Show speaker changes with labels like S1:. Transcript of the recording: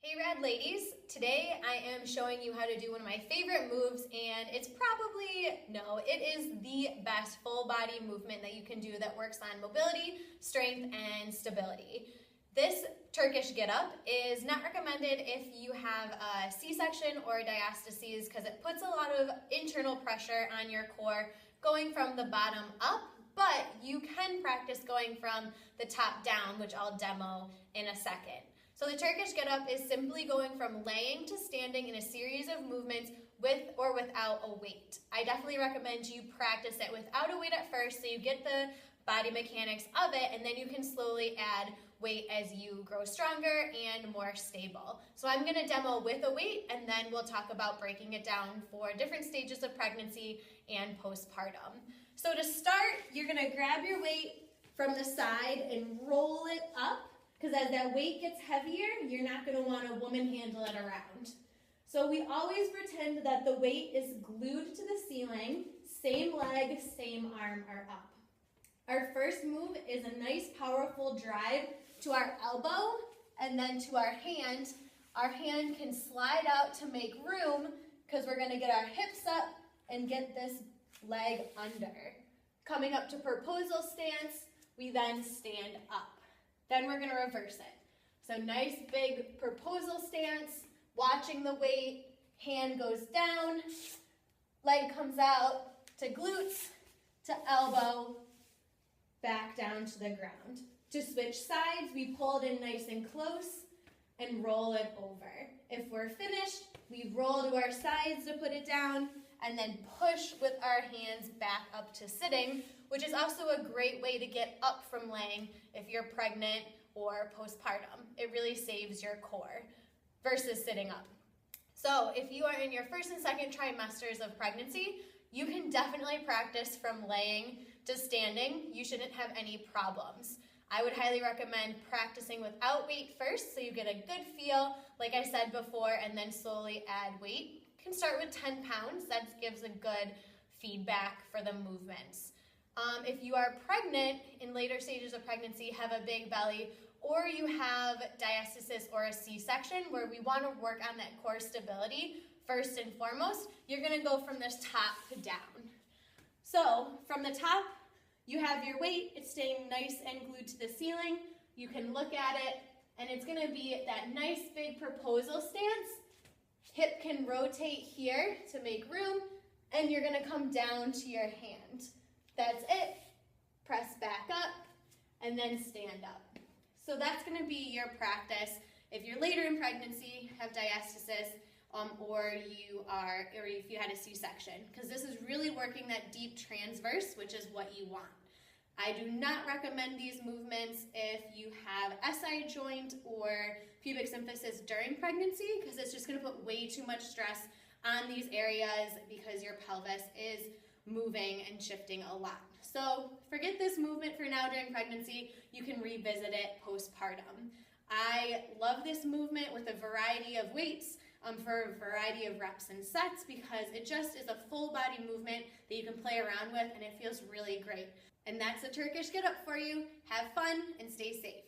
S1: Hey rad ladies, today I am showing you how to do one of my favorite moves, and it is the best full body movement that you can do that works on mobility, strength, and stability. This Turkish Get Up is not recommended if you have a C-section or diastasis because it puts a lot of internal pressure on your core going from the bottom up, but you can practice going from the top down, which I'll demo in a second. So the Turkish Get Up is simply going from laying to standing in a series of movements with or without a weight. I definitely recommend you practice it without a weight at first so you get the body mechanics of it, and then you can slowly add weight as you grow stronger and more stable. So I'm going to demo with a weight, and then we'll talk about breaking it down for different stages of pregnancy and postpartum. So to start, you're going to grab your weight from the side and roll it up. Because as that weight gets heavier, you're not going to want a woman handle it around. So we always pretend that the weight is glued to the ceiling, same leg, same arm are up. Our first move is a nice powerful drive to our elbow and then to our hand. Our hand can slide out to make room because we're going to get our hips up and get this leg under. Coming up to proposal stance, we then stand up. Then we're going to reverse it. So nice big proposal stance, watching the weight, hand goes down, leg comes out to glutes, to elbow, back down to the ground. To switch sides, we pull it in nice and close and roll it over. If we're finished, we roll to our sides to put it down and then push with our hands back up to sitting, which is also a great way to get up from laying if you're pregnant or postpartum. It really saves your core versus sitting up. So if you are in your first and second trimesters of pregnancy, you can definitely practice from laying to standing. You shouldn't have any problems. I would highly recommend practicing without weight first so you get a good feel, like I said before, and then slowly add weight. You can start with 10 pounds. That gives a good feedback for the movements. If you are pregnant, in later stages of pregnancy, have a big belly, or you have diastasis or a C-section where we want to work on that core stability, first and foremost, you're going to go from this top to down. So from the top, you have your weight. It's staying nice and glued to the ceiling. You can look at it, and it's going to be that nice big proposal stance. Hip can rotate here to make room, and you're going to come down to your hand. That's it. Press back up, and then stand up. So that's going to be your practice if you're later in pregnancy, have diastasis, or if you had a C-section, because this is really working that deep transverse, which is what you want. I do not recommend these movements if you have SI joint or pubic symphysis during pregnancy, because it's just going to put way too much stress on these areas because your pelvis is moving and shifting a lot. So forget this movement for now during pregnancy. You can revisit it postpartum. I love this movement with a variety of weights for a variety of reps and sets because it just is a full body movement that you can play around with, and it feels really great. And that's the Turkish Get Up for you. Have fun and stay safe.